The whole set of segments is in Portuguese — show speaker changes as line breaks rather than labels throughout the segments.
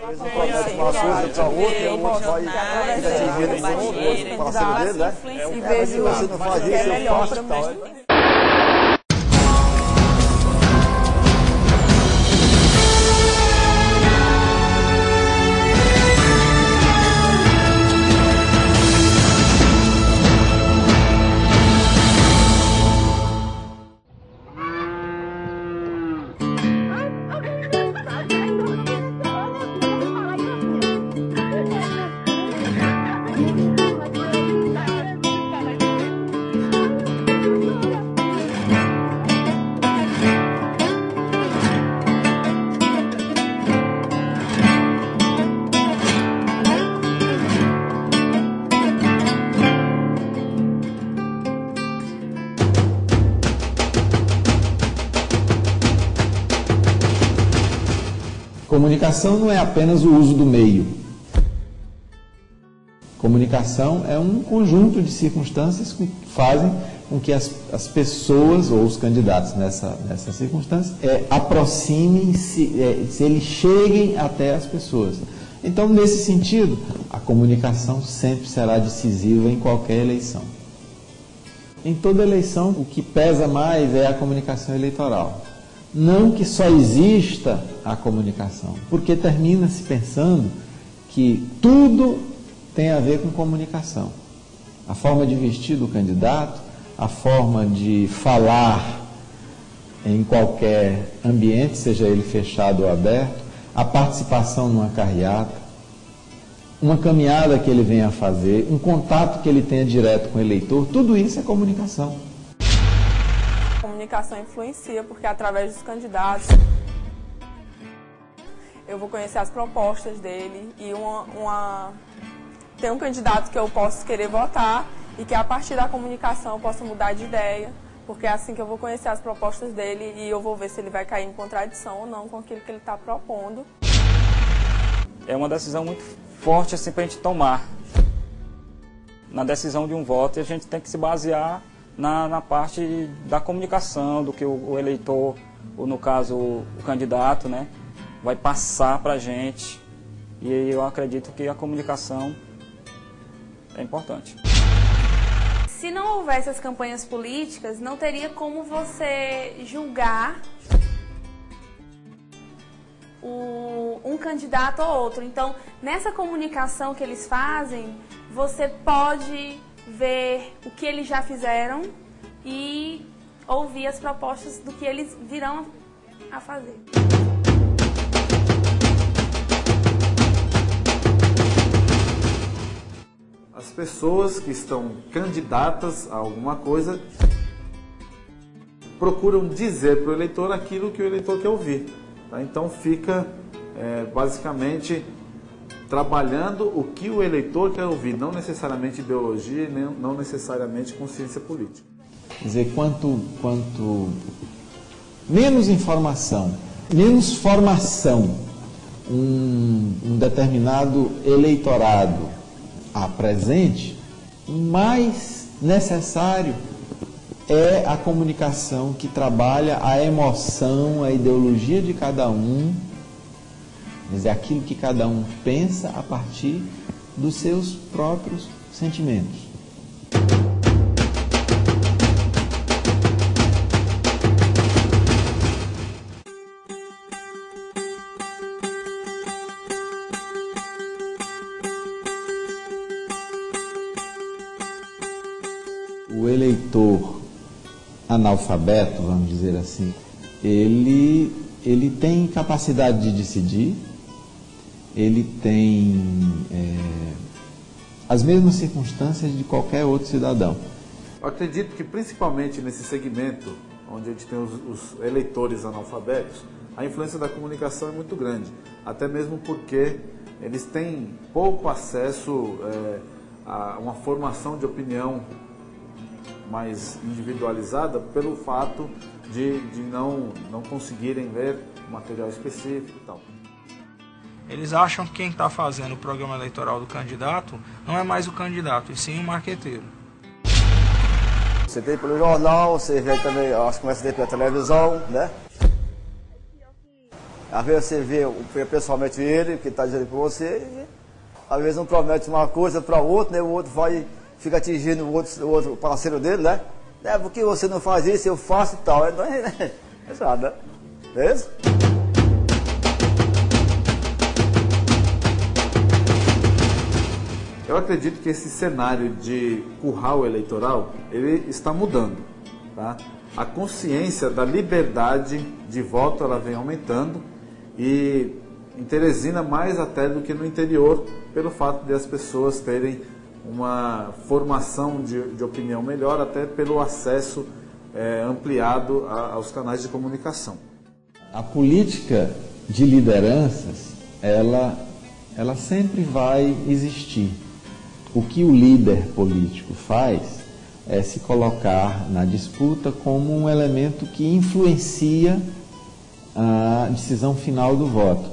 Um promete uma coisa para outra, o outro vai fica atingindo o parceiro dele, né?
E vejo
Se você não faz isso, eu faço e tal.
Comunicação não é apenas o uso do meio. Comunicação é um conjunto de circunstâncias que fazem com que as pessoas, ou os candidatos nessa circunstância, aproximem-se, se eles cheguem até as pessoas. Então, nesse sentido, a comunicação sempre será decisiva em qualquer eleição. Em toda eleição, o que pesa mais é a comunicação eleitoral. Não que só exista a comunicação, porque termina-se pensando que tudo tem a ver com comunicação. A forma de vestir do candidato, a forma de falar em qualquer ambiente, seja ele fechado ou aberto, a participação numa carreata, uma caminhada que ele venha a fazer, um contato que ele tenha direto com o eleitor, tudo isso é comunicação.
A comunicação influencia, porque através dos candidatos eu vou conhecer as propostas dele e tem um candidato que eu posso querer votar e que a partir da comunicação eu posso mudar de ideia, porque é assim que eu vou conhecer as propostas dele e eu vou ver se ele vai cair em contradição ou não com aquilo que ele está propondo.
É uma decisão muito forte assim, para a gente tomar. Na decisão de um voto, a gente tem que se basear na parte da comunicação, do que o eleitor, ou no caso o candidato, né, vai passar para a gente. E eu acredito que a comunicação é importante.
Se não houvesse as campanhas políticas, não teria como você julgar um candidato ou outro. Então, nessa comunicação que eles fazem, você pode ver o que eles já fizeram e ouvir as propostas do que eles virão a fazer.
As pessoas que estão candidatas a alguma coisa procuram dizer para o eleitor aquilo que o eleitor quer ouvir. Tá? Então fica basicamente trabalhando o que o eleitor quer ouvir, não necessariamente ideologia, não necessariamente consciência política.
Quer dizer, quanto menos informação, menos formação um determinado eleitorado apresente, mais necessário é a comunicação que trabalha a emoção, a ideologia de cada um, quer dizer, aquilo que cada um pensa a partir dos seus próprios sentimentos. O eleitor analfabeto, vamos dizer assim, ele tem capacidade de decidir, ele tem as mesmas circunstâncias de qualquer outro cidadão.
Eu acredito que principalmente nesse segmento, onde a gente tem os eleitores analfabetos, a influência da comunicação é muito grande, até mesmo porque eles têm pouco acesso a uma formação de opinião mais individualizada pelo fato de não conseguirem ler material específico e tal.
Eles acham que quem está fazendo o programa eleitoral do candidato não é mais o candidato, e sim o marqueteiro.
Você vê pelo jornal, você vê também as conversas dele pela televisão, né? Às vezes você vê pessoalmente ele, que está dizendo para você, e às vezes um promete uma coisa para o outro, né? O outro vai, fica atingindo o outro parceiro dele, né? Por que você não faz isso, eu faço e tal. Então, é sabe, né? É isso?
Eu acredito que esse cenário de curral eleitoral, ele está mudando, tá? A consciência da liberdade de voto, ela vem aumentando, e em Teresina mais até do que no interior, pelo fato de as pessoas terem uma formação de opinião melhor, até pelo acesso ampliado aos canais de comunicação.
A política de lideranças, ela sempre vai existir. O que o líder político faz é se colocar na disputa como um elemento que influencia a decisão final do voto.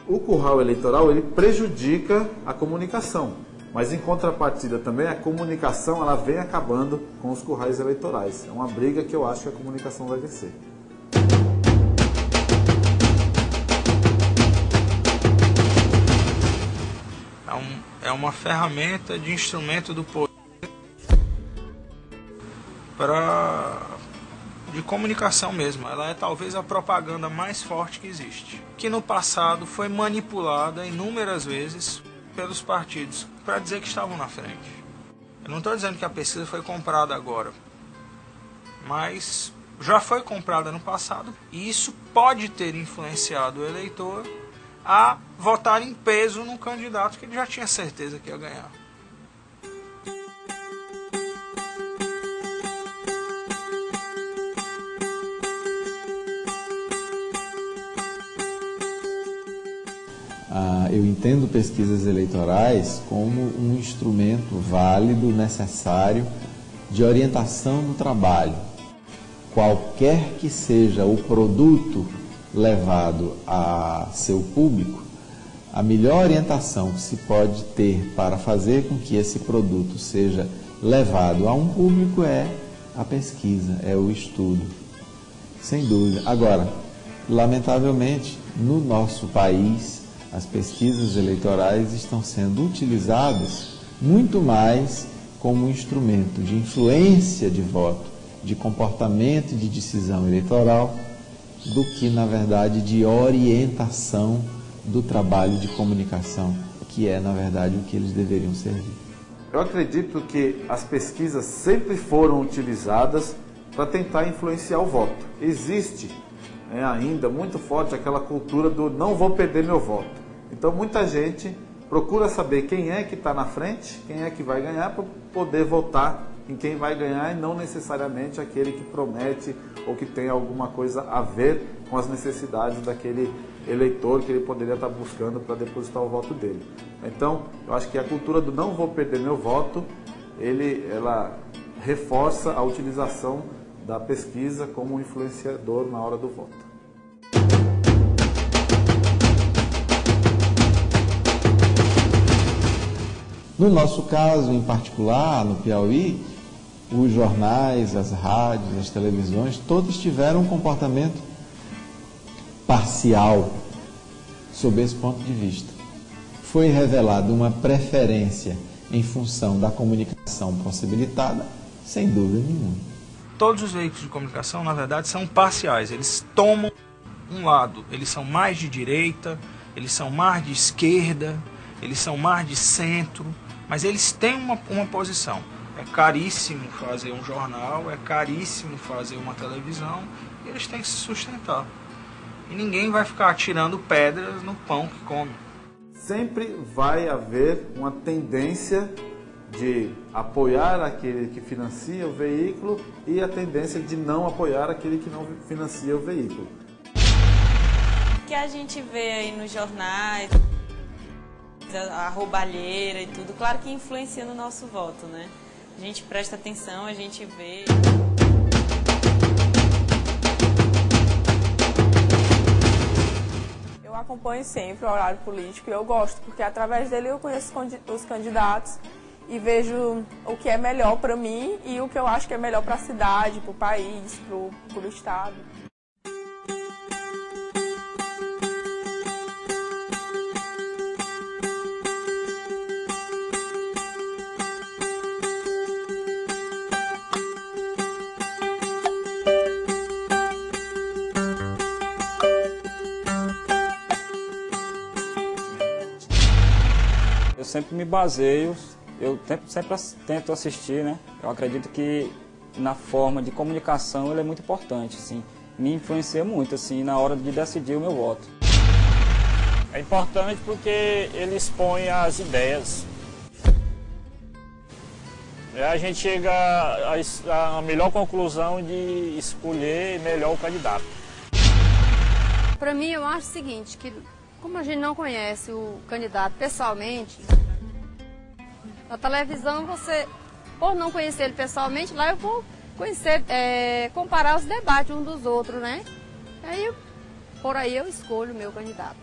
O curral eleitoral, ele prejudica a comunicação, mas em contrapartida também a comunicação, ela vem acabando com os currais eleitorais. É uma briga que eu acho que a comunicação vai vencer.
É uma ferramenta de instrumento do poder de comunicação mesmo. Ela é talvez a propaganda mais forte que existe, que no passado foi manipulada inúmeras vezes pelos partidos para dizer que estavam na frente. Eu não estou dizendo que a pesquisa foi comprada agora, mas já foi comprada no passado, e isso pode ter influenciado o eleitor a votar em peso num candidato que ele já tinha certeza que ia ganhar.
Eu entendo pesquisas eleitorais como um instrumento válido, necessário, de orientação do trabalho. Qualquer que seja o produto levado a seu público, a melhor orientação que se pode ter para fazer com que esse produto seja levado a um público é a pesquisa, é o estudo, sem dúvida. Agora, lamentavelmente, no nosso país, as pesquisas eleitorais estão sendo utilizadas muito mais como um instrumento de influência de voto, de comportamento e de decisão eleitoral, do que, na verdade, de orientação do trabalho de comunicação, que é, na verdade, o que eles deveriam servir.
Eu acredito que as pesquisas sempre foram utilizadas para tentar influenciar o voto. Existe ainda muito forte aquela cultura do não vou perder meu voto. Então muita gente procura saber quem é que está na frente, quem é que vai ganhar, para poder votar em quem vai ganhar e não necessariamente aquele que promete ou que tem alguma coisa a ver com as necessidades daquele eleitor que ele poderia estar buscando para depositar o voto dele. Então, eu acho que a cultura do não vou perder meu voto, ela reforça a utilização da pesquisa como um influenciador na hora do voto.
No nosso caso, em particular, no Piauí, os jornais, as rádios, as televisões, todos tiveram um comportamento parcial sob esse ponto de vista. Foi revelada uma preferência em função da comunicação possibilitada, sem dúvida nenhuma.
Todos os veículos de comunicação, na verdade, são parciais. Eles tomam um lado. Eles são mais de direita, eles são mais de esquerda, eles são mais de centro, mas eles têm uma posição. É caríssimo fazer um jornal, é caríssimo fazer uma televisão, e eles têm que se sustentar. E ninguém vai ficar atirando pedras no pão que come.
Sempre vai haver uma tendência de apoiar aquele que financia o veículo e a tendência de não apoiar aquele que não financia o veículo.
Que a gente vê aí nos jornais, a roubalheira e tudo, claro que influencia no nosso voto, né? A gente presta atenção, a gente vê.
Eu acompanho sempre o horário político e eu gosto, porque através dele eu conheço os candidatos e vejo o que é melhor para mim e o que eu acho que é melhor para a cidade, para o país, para o estado.
sempre me baseio, eu sempre tento assistir, né? Eu acredito que na forma de comunicação ele é muito importante, assim, me influencia muito, assim, na hora de decidir o meu voto.
É importante porque ele expõe as ideias. A gente chega à melhor conclusão de escolher melhor o candidato.
Para mim, eu acho o seguinte, que como a gente não conhece o candidato pessoalmente, na televisão você, por não conhecer ele pessoalmente, lá eu vou conhecer, comparar os debates uns dos outros, né? Aí, por aí eu escolho o meu candidato.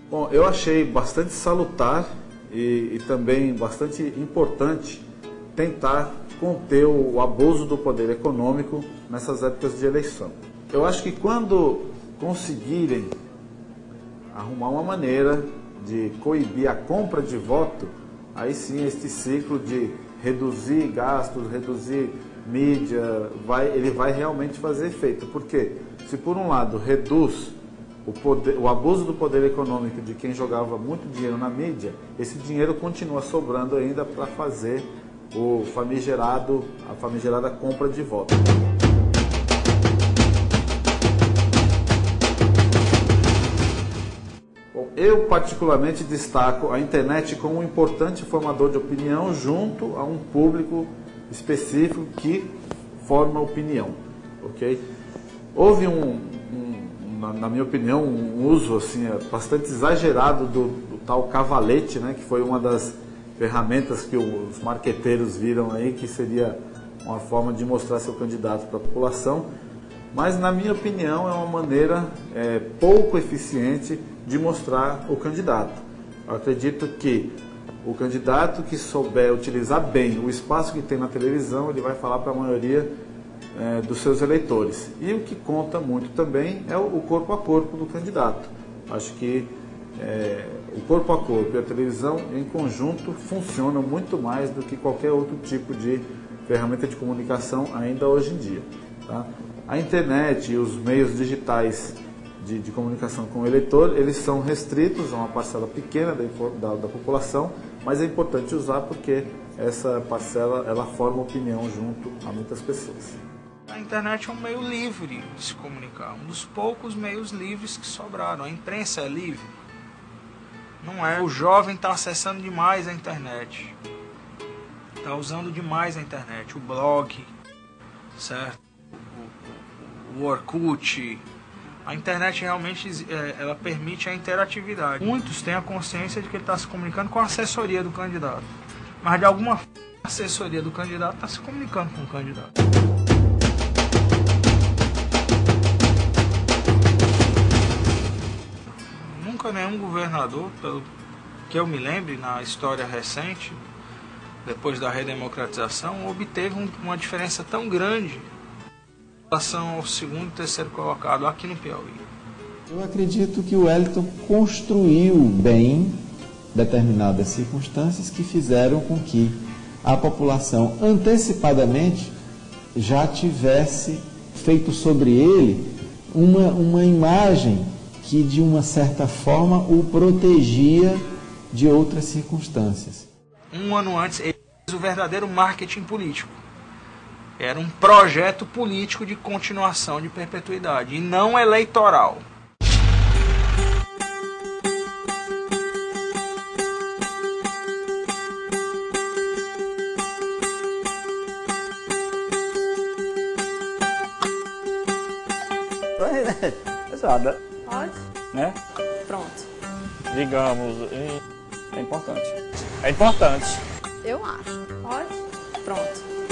Bom, eu achei bastante salutar e também bastante importante tentar conter o abuso do poder econômico nessas épocas de eleição. Eu acho que quando conseguirem arrumar uma maneira de coibir a compra de voto, aí sim este ciclo de reduzir gastos, reduzir mídia, ele vai realmente fazer efeito. Porque se por um lado reduz o abuso do poder econômico de quem jogava muito dinheiro na mídia, esse dinheiro continua sobrando ainda para fazer a famigerada compra de votos. Bom, eu particularmente destaco a internet como um importante formador de opinião junto a um público específico que forma opinião, ok? Houve na minha opinião, um uso assim, bastante exagerado do tal cavalete, né, que foi uma das ferramentas que os marqueteiros viram aí, que seria uma forma de mostrar seu candidato para a população, mas na minha opinião é uma maneira pouco eficiente de mostrar o candidato. Eu acredito que o candidato que souber utilizar bem o espaço que tem na televisão, ele vai falar para a maioria dos seus eleitores. E o que conta muito também é o corpo a corpo do candidato. Acho que o corpo a corpo e a televisão em conjunto funcionam muito mais do que qualquer outro tipo de ferramenta de comunicação ainda hoje em dia. Tá? A internet e os meios digitais de comunicação com o eleitor, eles são restritos a uma parcela pequena da população, mas é importante usar porque essa parcela ela forma opinião junto a muitas pessoas.
A internet é um meio livre de se comunicar, um dos poucos meios livres que sobraram. A imprensa é livre? Não é. O jovem está acessando demais a internet, está usando demais a internet, o blog, certo? O Orkut. A internet realmente ela permite a interatividade. Muitos têm a consciência de que ele está se comunicando com a assessoria do candidato, mas de alguma forma a assessoria do candidato está se comunicando com o candidato. Nunca nenhum governador, pelo que eu me lembre na história recente, depois da redemocratização, obteve uma diferença tão grande em relação ao segundo e terceiro colocado aqui no Piauí.
Eu acredito que o Wellington construiu bem determinadas circunstâncias que fizeram com que a população antecipadamente já tivesse feito sobre ele uma imagem que de uma certa forma o protegia de outras circunstâncias.
Um ano antes, ele fez o verdadeiro marketing político. Era um projeto político de continuação, de perpetuidade, e não eleitoral.
Pesada.
Pode?
Né?
Pronto.
Digamos,
É importante.
é importante.
Eu acho.
Pode? Pronto.